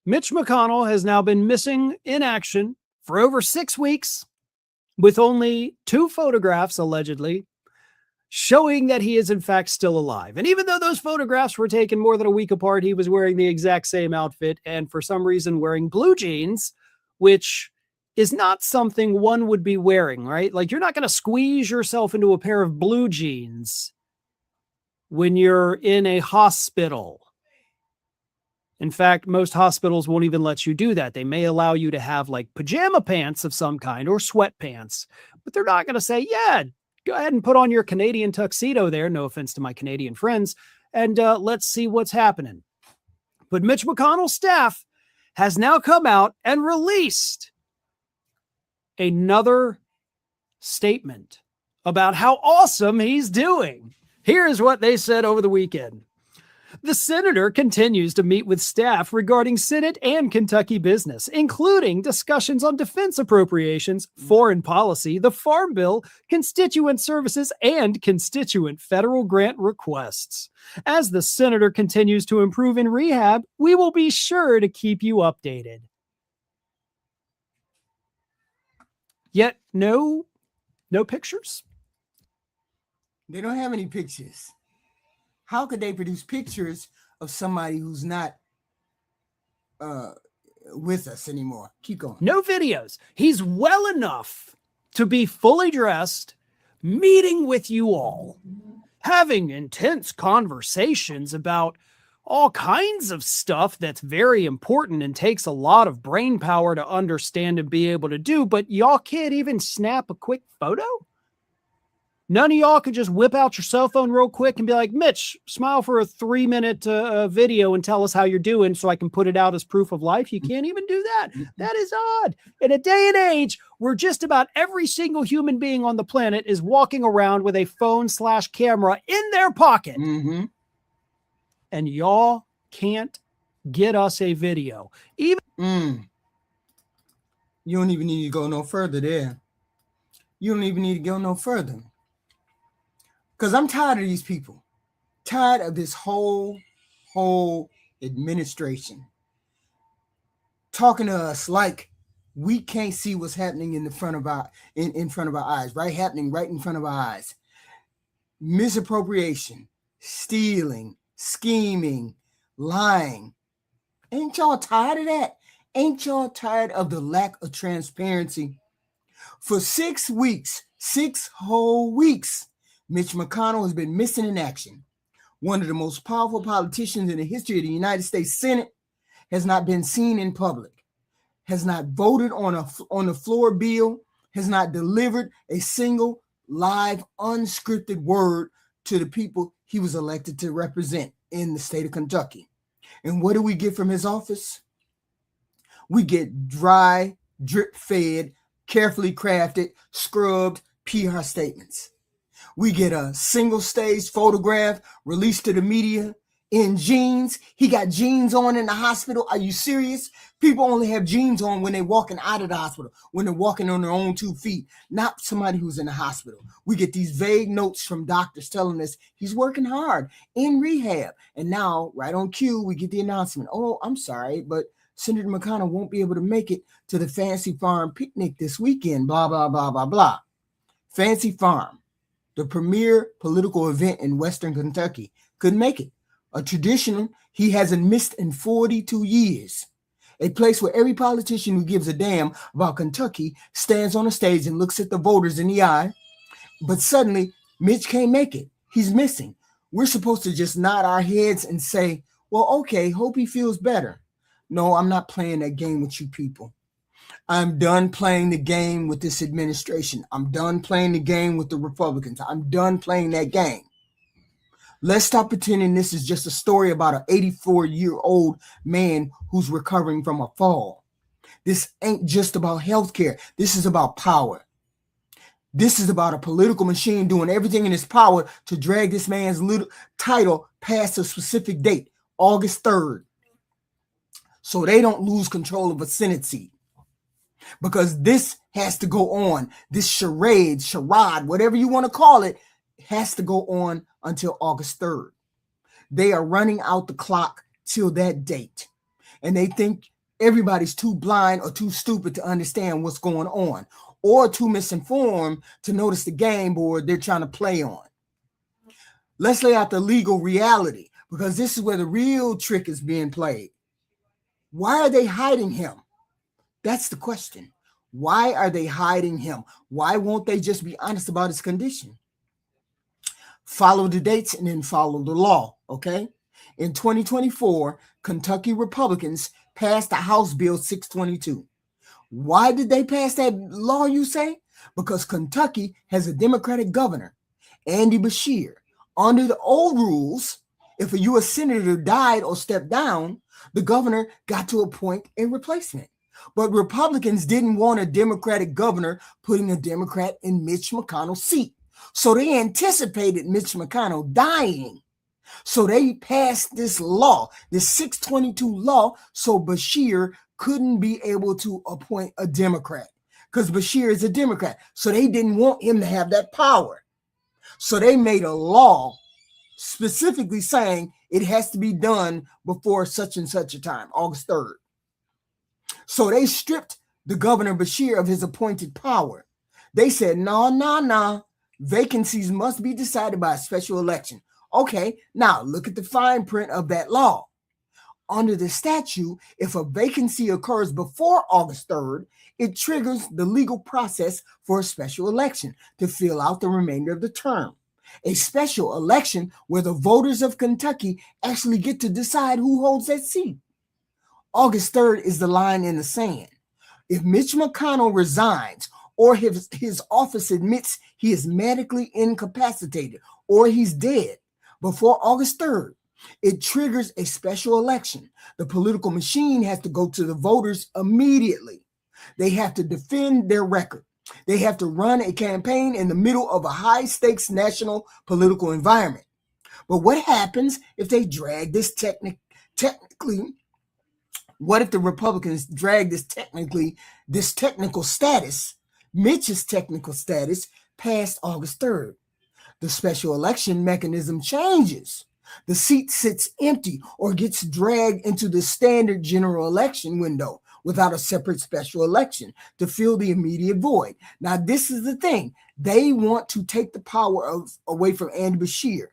Mitch McConnell has now been missing in action for over 6 weeks, with only 2 photographs allegedly showing that he is in fact still alive. And even though those photographs were taken more than a week apart, he was wearing the exact same outfit and for some reason wearing blue jeans, which is not something one would be wearing, right? Like, you're not going to squeeze yourself into a pair of blue jeans when you're in a hospital. In fact, most hospitals won't even let you do that. They may allow you to have like pajama pants of some kind or sweatpants, but they're not going to say, yeah, go ahead and put on your Canadian tuxedo there. No offense to my Canadian friends. And let's see what's happening. But Mitch McConnell's staff has now come out and released another statement about how awesome he's doing. Here's what they said over the weekend. The senator continues to meet with staff regarding Senate and Kentucky business, including discussions on defense appropriations, foreign policy, the Farm Bill, constituent services, and constituent federal grant requests. As the senator continues to improve in rehab, we will be sure to keep you updated. Yet no pictures. They don't have any pictures. How could they produce pictures of somebody who's not with us anymore? Keep going. No videos. He's well enough to be fully dressed, meeting with you all, having intense conversations about all kinds of stuff that's very important and takes a lot of brain power to understand and be able to do, but y'all can't even snap a quick photo? None of y'all could just whip out your cell phone real quick and be like, Mitch, smile for a 3-minute video and tell us how you're doing so I can put it out as proof of life. You can't even do that. That is odd. In a day and age where just about every single human being on the planet is walking around with a phone/camera in their pocket. Mm-hmm. And y'all can't get us a video. You don't even need to go no further there. You don't even need to go no further. Because I'm tired of these people, tired of this whole administration talking to us like we can't see what's happening in front of our eyes, right? Happening right in front of our eyes. Misappropriation, stealing, scheming, lying. Ain't y'all tired of that? Ain't y'all tired of the lack of transparency? For 6 weeks, 6 whole weeks, Mitch McConnell has been missing in action. One of the most powerful politicians in the history of the United States Senate has not been seen in public, has not voted on a floor bill, has not delivered a single live, unscripted word to the people he was elected to represent in the state of Kentucky. And what do we get from his office? We get dry, drip-fed, carefully crafted, scrubbed PR statements. We get a single-stage photograph released to the media in jeans. He got jeans on in the hospital. Are you serious? People only have jeans on when they're walking out of the hospital, when they're walking on their own 2 feet, not somebody who's in the hospital. We get these vague notes from doctors telling us he's working hard in rehab. And now, right on cue, we get the announcement. Oh, I'm sorry, but Senator McConnell won't be able to make it to the Fancy Farm picnic this weekend, blah, blah, blah, blah, blah. Fancy Farm, the premier political event in Western Kentucky, couldn't make it. A tradition he hasn't missed in 42 years. A place where every politician who gives a damn about Kentucky stands on a stage and looks at the voters in the eye. But suddenly, Mitch can't make it. He's missing. We're supposed to just nod our heads and say, well, okay, hope he feels better. No, I'm not playing that game with you people. I'm done playing the game with this administration. I'm done playing the game with the Republicans. I'm done playing that game. Let's stop pretending this is just a story about an 84-year-old man who's recovering from a fall. This ain't just about healthcare. This is about power. This is about a political machine doing everything in its power to drag this man's little title past a specific date, August 3rd, so they don't lose control of a Senate seat. Because this has to go on. This charade, whatever you want to call it, has to go on until August 3rd. They are running out the clock till that date. And they think everybody's too blind or too stupid to understand what's going on, or too misinformed to notice the game board they're trying to play on. Let's lay out the legal reality, because this is where the real trick is being played. Why are they hiding him? That's the question. Why are they hiding him? Why won't they just be honest about his condition? Follow the dates and then follow the law, okay? In 2024, Kentucky Republicans passed the House Bill 622. Why did they pass that law, you say? Because Kentucky has a Democratic governor, Andy Beshear. Under the old rules, if a U.S. senator died or stepped down, the governor got to appoint a replacement. But Republicans didn't want a Democratic governor putting a Democrat in Mitch McConnell's seat. So they anticipated Mitch McConnell dying. So they passed this law, this 622 law, so Beshear couldn't be able to appoint a Democrat, because Beshear is a Democrat. So they didn't want him to have that power. So they made a law specifically saying it has to be done before such and such a time, August 3rd. So they stripped the governor Beshear of his appointed power. They said, no. Vacancies must be decided by a special election. Okay, now look at the fine print of that law. Under the statute, if a vacancy occurs before August 3rd, it triggers the legal process for a special election to fill out the remainder of the term. A special election where the voters of Kentucky actually get to decide who holds that seat. August 3rd is the line in the sand. If Mitch McConnell resigns, or his office admits he is medically incapacitated, or he's dead before August 3rd, it triggers a special election. The political machine has to go to the voters immediately. They have to defend their record. They have to run a campaign in the middle of a high-stakes national political environment. But what happens if they drag this technically? What if the Republicans drag this technical status, Mitch's technical status, past August 3rd? The special election mechanism changes. The seat sits empty or gets dragged into the standard general election window without a separate special election to fill the immediate void. Now, this is the thing. They want to take the power away from Andy Beshear.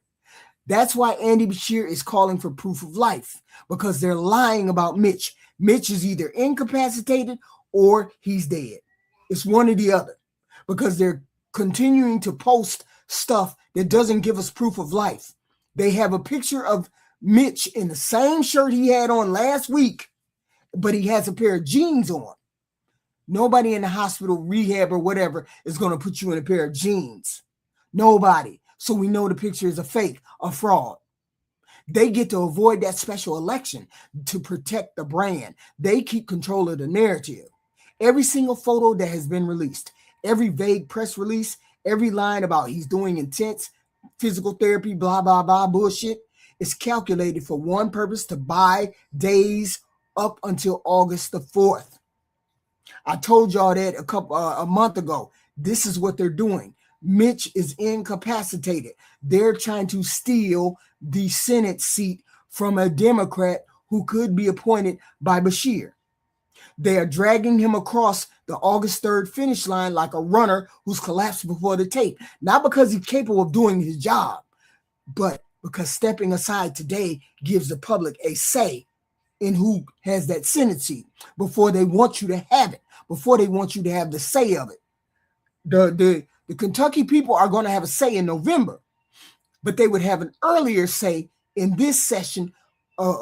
That's why Andy Beshear is calling for proof of life, because they're lying about Mitch. Mitch is either incapacitated or he's dead. It's one or the other, because they're continuing to post stuff that doesn't give us proof of life. They have a picture of Mitch in the same shirt he had on last week, but he has a pair of jeans on. Nobody in the hospital, rehab, or whatever is going to put you in a pair of jeans. Nobody. So we know the picture is a fake, a fraud. They get to avoid that special election to protect the brand. They keep control of the narrative. Every single photo that has been released, every vague press release, every line about he's doing intense physical therapy, blah, blah, blah, bullshit, is calculated for one purpose: to buy days up until August the 4th. I told y'all that a month ago. This is what they're doing. Mitch is incapacitated. They're trying to steal the Senate seat from a Democrat who could be appointed by Beshear. They are dragging him across the August 3rd finish line like a runner who's collapsed before the tape. Not because he's capable of doing his job, but because stepping aside today gives the public a say in who has that Senate seat before they want you to have it, before they want you to have the say of it. The Kentucky people are going to have a say in November, but they would have an earlier say in this session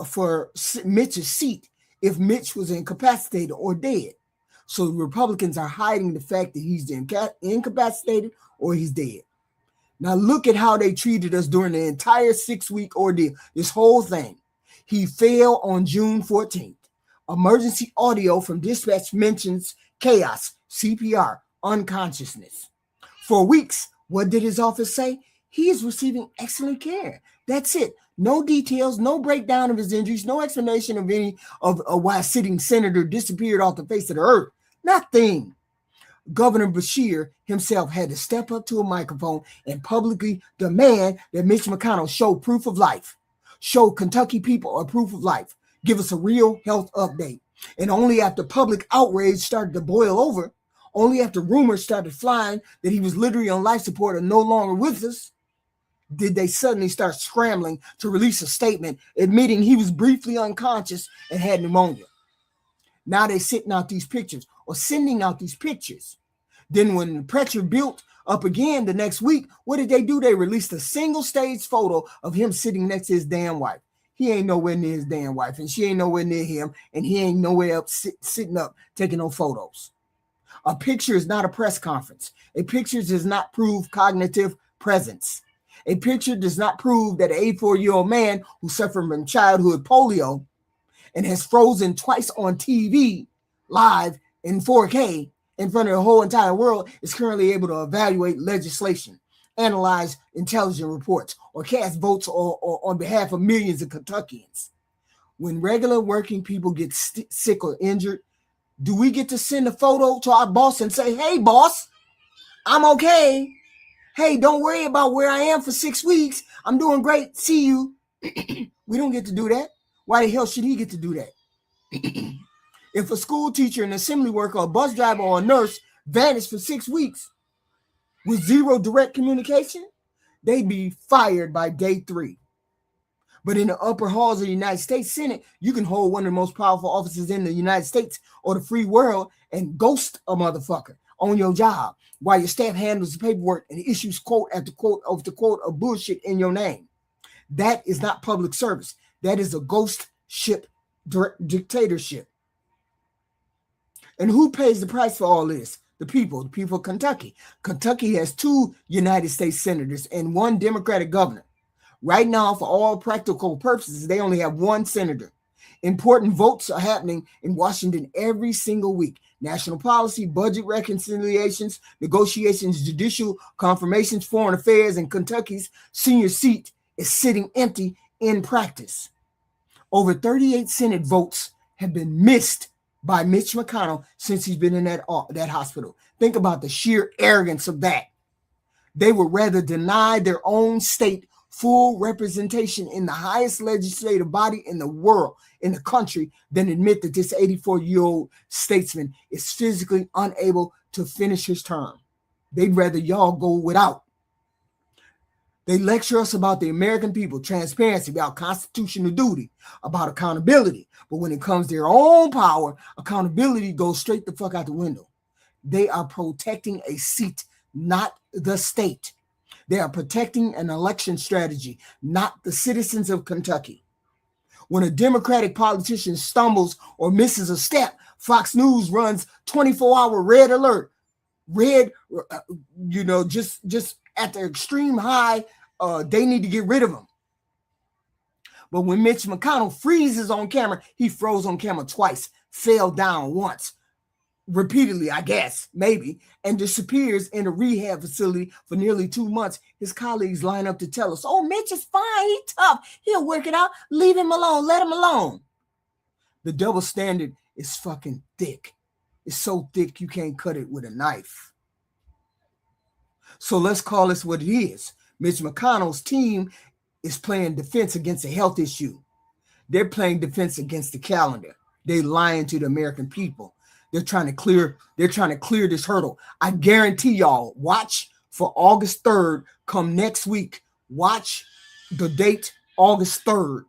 for Mitch's seat if Mitch was incapacitated or dead. So the Republicans are hiding the fact that he's incapacitated or he's dead. Now look at how they treated us during the entire 6-week ordeal. This whole thing. He fell on June 14th. Emergency audio from dispatch mentions chaos, CPR, unconsciousness. For weeks, what did his office say? He is receiving excellent care. That's it. No details, no breakdown of his injuries, no explanation of any of why a sitting senator disappeared off the face of the earth. Nothing. Governor Beshear himself had to step up to a microphone and publicly demand that Mitch McConnell show proof of life, show Kentucky people a proof of life, give us a real health update. And only after public outrage started to boil over, only after rumors started flying that he was literally on life support and no longer with us, did they suddenly start scrambling to release a statement admitting he was briefly unconscious and had pneumonia. Now they're sending out these pictures. Then when the pressure built up again the next week, what did they do? They released a single stage photo of him sitting next to his damn wife. He ain't nowhere near his damn wife, and she ain't nowhere near him, and he ain't nowhere up sitting up taking no photos. A picture is not a press conference. A picture does not prove cognitive presence. A picture does not prove that an 84-year-old man who suffered from childhood polio and has frozen twice on TV live in 4K in front of the whole entire world is currently able to evaluate legislation, analyze intelligence reports, or cast votes on behalf of millions of Kentuckians. When regular working people get sick or injured, do we get to send a photo to our boss and say, hey, boss, I'm okay. Hey, don't worry about where I am for 6 weeks. I'm doing great. See you. We don't get to do that. Why the hell should he get to do that? If a school teacher, an assembly worker, a bus driver, or a nurse vanished for 6 weeks with zero direct communication, they'd be fired by day 3. But in the upper halls of the United States Senate, you can hold one of the most powerful offices in the United States or the free world and ghost a motherfucker on your job while your staff handles the paperwork and issues quote after quote after quote of bullshit in your name. That is not public service. That is a ghost ship dictatorship. And who pays the price for all this? The people of Kentucky. Kentucky has 2 United States senators and 1 Democratic governor. Right now, for all practical purposes, they only have 1 senator. Important votes are happening in Washington every single week. National policy, budget reconciliations, negotiations, judicial confirmations, foreign affairs, and Kentucky's senior seat is sitting empty in practice. Over 38 Senate votes have been missed by Mitch McConnell since he's been in that hospital. Think about the sheer arrogance of that. They would rather deny their own state full representation in the highest legislative body in the world, in the country, than admit that this 84-year-old statesman is physically unable to finish his term. They'd rather y'all go without. They lecture us about the American people, transparency, about constitutional duty, about accountability. But when it comes to their own power, accountability goes straight the fuck out the window. They are protecting a seat, not the state. They are protecting an election strategy, not the citizens of Kentucky. When a Democratic politician stumbles or misses a step, Fox News runs 24-hour red alert. Red, just at the extreme high, they need to get rid of him. But when Mitch McConnell freezes on camera, he froze on camera twice, fell down once, repeatedly, I guess, maybe, and disappears in a rehab facility for nearly 2 months. His colleagues line up to tell us, oh, Mitch is fine. He's tough. He'll work it out. Leave him alone. Let him alone. The double standard is fucking thick. It's so thick you can't cut it with a knife. So let's call this what it is. Mitch McConnell's team is playing defense against a health issue. They're playing defense against the calendar. They're lying to the American people. They're trying to clear this hurdle. I guarantee y'all, watch for August 3rd come next week. Watch the date, August 3rd.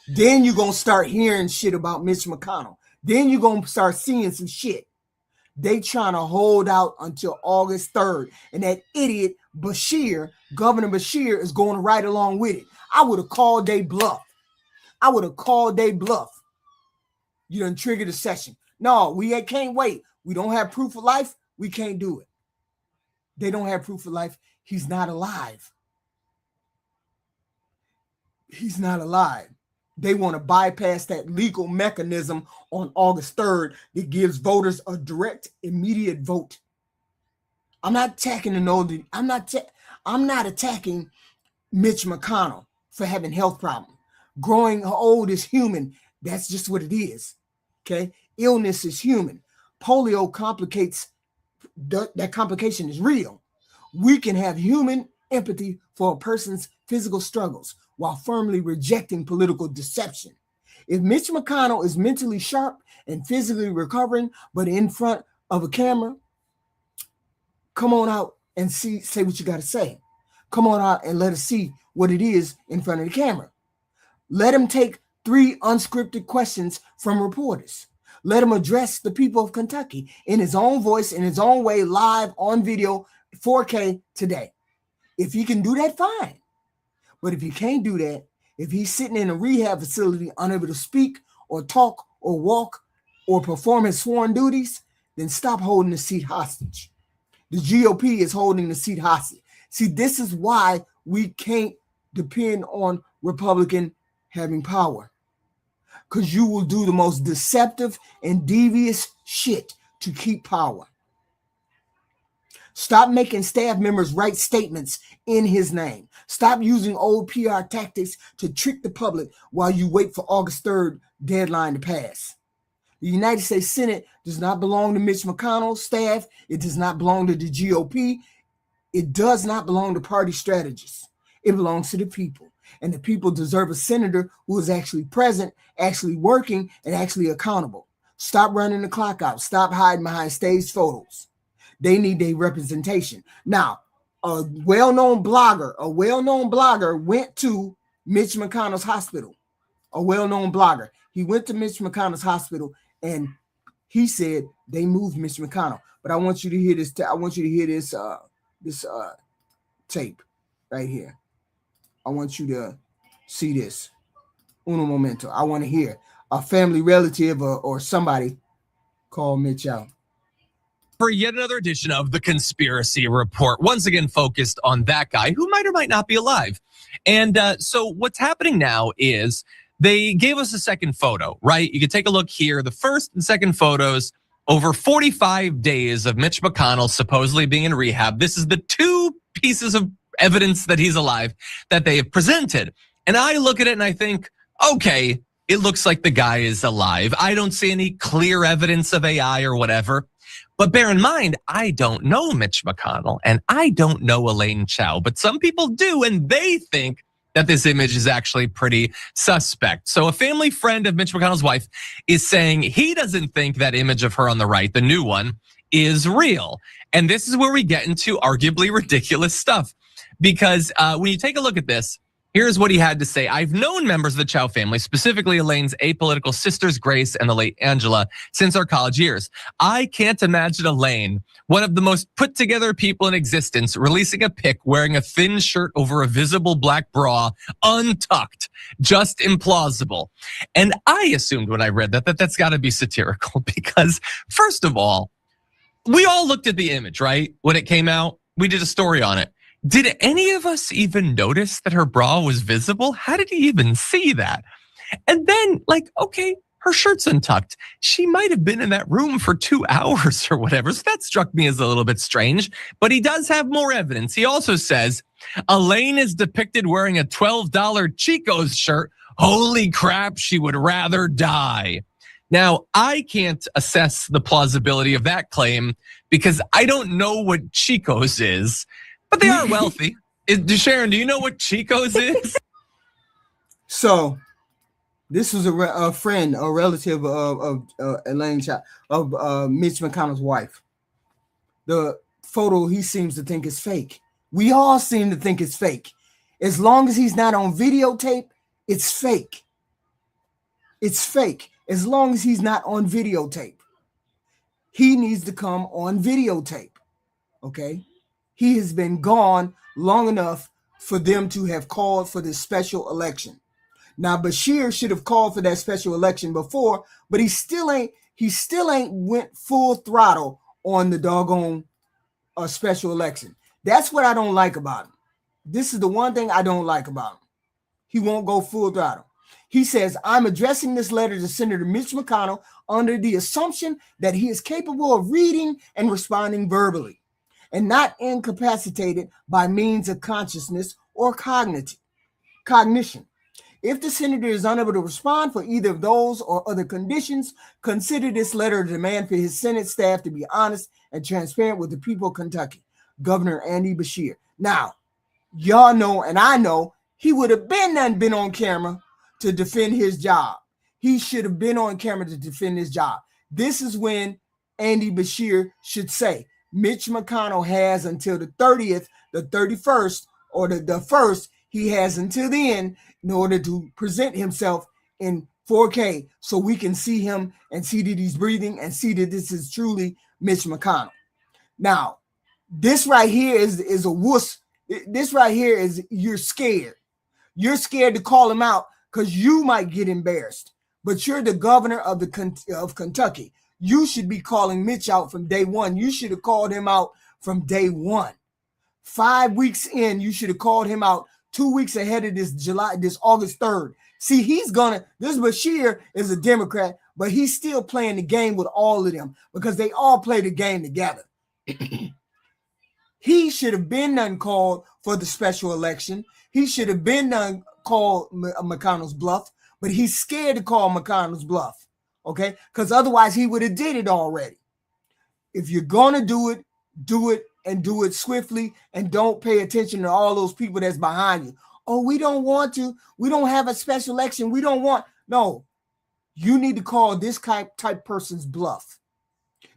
Then you're going to start hearing shit about Mitch McConnell. Then you're going to start seeing some shit. They trying to hold out until August 3rd. And that idiot Beshear, Governor Beshear, is going right along with it. I would have called they bluff. You done triggered the session. No, we can't wait. We don't have proof of life. We can't do it. They don't have proof of life. He's not alive. He's not alive. They want to bypass that legal mechanism on August 3rd that gives voters a direct, immediate vote. I'm not attacking I'm not attacking Mitch McConnell for having health problems. Growing old is human. That's just what it is. Okay, illness is human. Polio complicates. That complication is real. We can have human empathy for a person's physical struggles while firmly rejecting political deception. If Mitch McConnell is mentally sharp and physically recovering, but in front of a camera, come on out and say what you got to say. Come on out and let us see what it is in front of the camera. Let him take 3 unscripted questions from reporters. Let him address the people of Kentucky in his own voice, in his own way, live on video, 4K today. If he can do that, fine. But if he can't do that, if he's sitting in a rehab facility unable to speak or talk or walk or perform his sworn duties, then stop holding the seat hostage. The GOP is holding the seat hostage. See, this is why we can't depend on Republican having power. Because you will do the most deceptive and devious shit to keep power. Stop making staff members write statements in his name. Stop using old PR tactics to trick the public while you wait for August 3rd deadline to pass. The United States Senate does not belong to Mitch McConnell's staff. It does not belong to the GOP. It does not belong to party strategists. It belongs to the people. And the people deserve a senator who is actually present, actually working, and actually accountable. Stop running the clock out. Stop hiding behind staged photos. They need a representation. Now, a well-known blogger went to Mitch McConnell's hospital. A well-known blogger. He went to Mitch McConnell's hospital and he said they moved Mitch McConnell. But I want you to hear this. I want you to hear this tape right here. I want you to see this. Uno momento. I want to hear a family relative or somebody call Mitch out. For yet another edition of The Conspiracy Report, once again focused on that guy who might or might not be alive. And so what's happening now is they gave us a second photo, right? You can take a look here. The first and second photos, over 45 days of Mitch McConnell supposedly being in rehab. This is the 2 pieces of evidence that he's alive that they have presented. And I look at it and I think, okay, it looks like the guy is alive. I don't see any clear evidence of AI or whatever. But bear in mind, I don't know Mitch McConnell and I don't know Elaine Chao, but some people do, and they think that this image is actually pretty suspect. So a family friend of Mitch McConnell's wife is saying he doesn't think that image of her on the right, the new one, is real. And this is where we get into arguably ridiculous stuff. Because when you take a look at this, here's what he had to say. I've known members of the Chao family, specifically Elaine's apolitical sisters, Grace and the late Angela, since our college years. I can't imagine Elaine, one of the most put together people in existence, releasing a pic wearing a thin shirt over a visible black bra, untucked. Just implausible. And I assumed when I read that that's got to be satirical because, first of all, we all looked at the image, right? When it came out, we did a story on it. Did any of us even notice that her bra was visible? How did you even see that? And then, like, okay, her shirt's untucked. She might have been in that room for 2 hours or whatever. So that struck me as a little bit strange, but he does have more evidence. He also says, Elaine is depicted wearing a $12 Chico's shirt. Holy crap, she would rather die. Now, I can't assess the plausibility of that claim because I don't know what Chico's is. But they are wealthy. Sharon, do you know what Chico's is? So, this was a friend, a relative of Elaine Chao, of Mitch McConnell's wife. The photo he seems to think is fake. We all seem to think it's fake. As long as he's not on videotape, it's fake. It's fake. As long as he's not on videotape. He needs to come on videotape. Okay? He has been gone long enough for them to have called for this special election. Now, Beshear should have called for that special election before, but he still ain't went full throttle on the doggone special election. That's what I don't like about him. This is the one thing I don't like about him. He won't go full throttle. He says, I'm addressing this letter to Senator Mitch McConnell under the assumption that he is capable of reading and responding verbally and not incapacitated by means of consciousness or cognition. If the senator is unable to respond for either of those or other conditions, consider this letter a demand for his Senate staff to be honest and transparent with the people of Kentucky. Governor Andy Beshear. Now, y'all know, and I know, he would have been on camera to defend his job. He should have been on camera to defend his job. This is when Andy Beshear should say, Mitch McConnell has until the 30th, the 31st, or the 1st, he has until the end in order to present himself in 4K so we can see him and see that he's breathing and see that this is truly Mitch McConnell. Now, this right here is a wuss. This right here is you're scared. You're scared to call him out because you might get embarrassed. But you're the governor of Kentucky. You should be calling Mitch out from day one. You should have called him out from day one. 5 weeks in, you should have called him out 2 weeks ahead of this August 3rd. See, this Beshear is a Democrat, but he's still playing the game with all of them because they all play the game together. He should have been uncalled for the special election. He should have been called McConnell's bluff, but he's scared to call McConnell's bluff, okay? Because otherwise he would have did it already. If you're going to do it and do it swiftly and don't pay attention to all those people that's behind you. Oh, we don't want to. We don't have a special election. We don't want. No, you need to call this type person's bluff.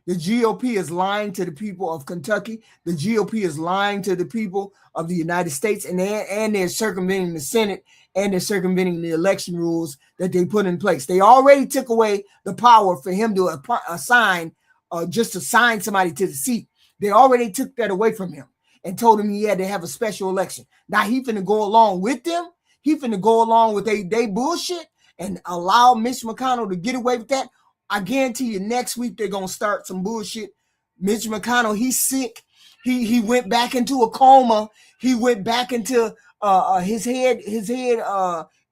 The GOP is lying to the people of Kentucky. The GOP is lying to the people of the United States, and they're circumventing the Senate, and they're circumventing the election rules that they put in place. They already took away the power for him to assign somebody to the seat. They already took that away from him and told him he had to have a special election. Now he finna go along with them. He finna go along with they bullshit and allow Mitch McConnell to get away with that. I guarantee you next week they're going to start some bullshit. Mitch McConnell, he's sick. He went back into a coma. He went back into his head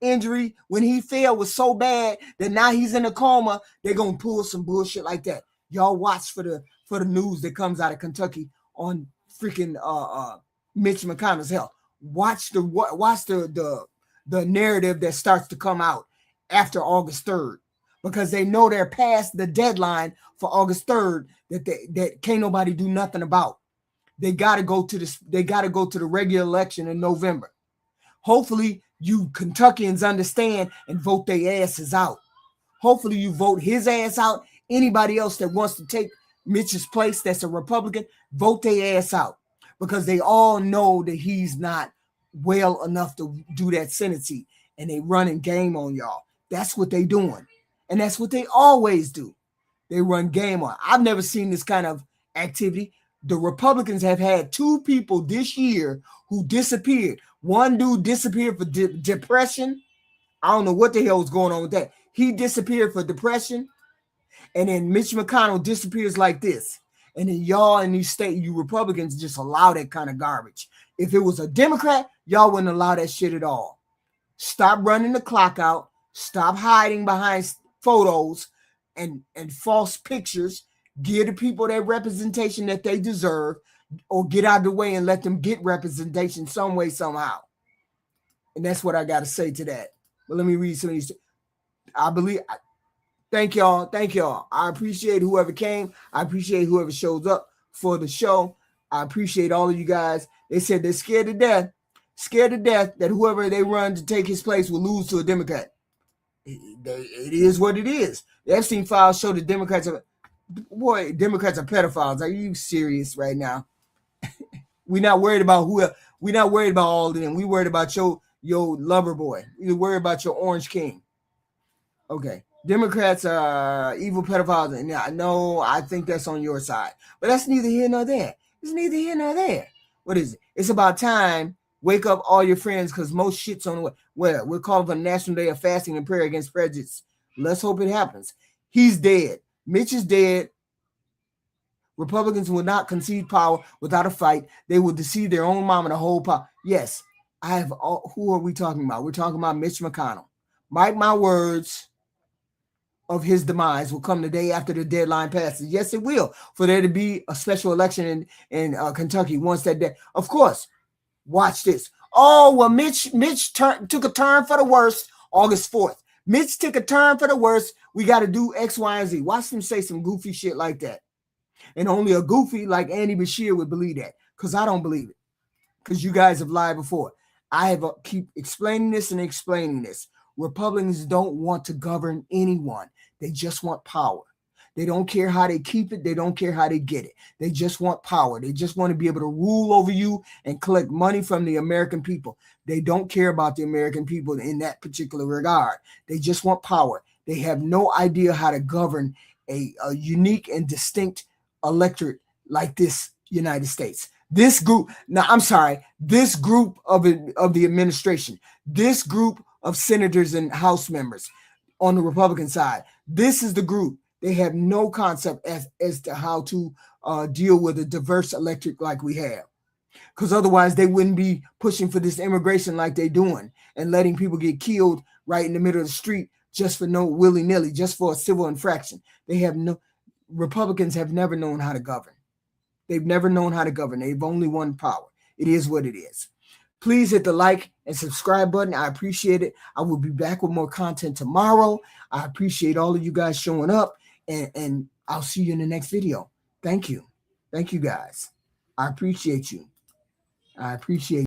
injury when he fell was so bad that now he's in a coma. They're going to pull some bullshit like that. Y'all watch for the news that comes out of Kentucky on freaking Mitch McConnell's health. Watch the narrative that starts to come out after August 3rd. Because they know they're past the deadline for August 3rd that can't nobody do nothing about. They gotta go to the regular election in November. Hopefully you Kentuckians understand and vote their asses out. Hopefully you vote his ass out. Anybody else that wants to take Mitch's place that's a Republican, vote their ass out. Because they all know that he's not well enough to do that Senate seat. And they running game on y'all. That's what they doing. And that's what they always do. They run game on. I've never seen this kind of activity. The Republicans have had two people this year who disappeared. One dude disappeared for depression. I don't know what the hell was going on with that. He disappeared for depression. And then Mitch McConnell disappears like this. And then y'all in these states, you Republicans just allow that kind of garbage. If it was a Democrat, y'all wouldn't allow that shit at all. Stop running the clock out. Stop hiding behind photos and false pictures. Give the people that representation that they deserve, or get out of the way and let them get representation some way, somehow. And that's what I got to say to that. But let me read some of these. Thank y'all. I appreciate whoever came. I appreciate whoever shows up for the show. I appreciate all of you guys. They said they're scared to death that whoever they run to take his place will lose to a Democrat. It is what it is. The Epstein files show the Democrats are pedophiles. Are you serious right now? We're not worried about we're not worried about all of them. We worried about your lover boy. We're worried about your orange king. Okay. Democrats are evil pedophiles. And I think that's on your side. But that's neither here nor there. It's neither here nor there. What is it? It's about time. Wake up all your friends because most shit's on the way. Well, we're calling for the National Day of Fasting and Prayer Against Prejudice. Let's hope it happens. He's dead. Mitch is dead. Republicans will not concede power without a fight. They will deceive their own mom and the whole power. Yes, who are we talking about? We're talking about Mitch McConnell. Mark my words, of his demise will come the day after the deadline passes. Yes, it will, for there to be a special election in Kentucky once that day. Of course, watch this. Oh, well, Mitch took a turn for the worst August 4th. Mitch took a turn for the worst. We got to do X, Y, and Z. Watch them say some goofy shit like that. And only a goofy like Andy Beshear would believe that, because I don't believe it, because you guys have lied before. I have keep explaining this and explaining this. Republicans don't want to govern anyone. They just want power. They don't care how they keep it. They don't care how they get it. They just want power. They just want to be able to rule over you and collect money from the American people. They don't care about the American people in that particular regard. They just want power. They have no idea how to govern a unique and distinct electorate like this United States. This group, this group of the administration, this group of senators and House members on the Republican side, this is the group. They have no concept as to how to deal with a diverse electorate like we have. Because otherwise they wouldn't be pushing for this immigration like they're doing and letting people get killed right in the middle of the street just for no willy-nilly, just for a civil infraction. Republicans have never known how to govern. They've never known how to govern. They've only won power. It is what it is. Please hit the like and subscribe button. I appreciate it. I will be back with more content tomorrow. I appreciate all of you guys showing up, and I'll see you in the next video. Thank you. Thank you, guys. I appreciate you. I appreciate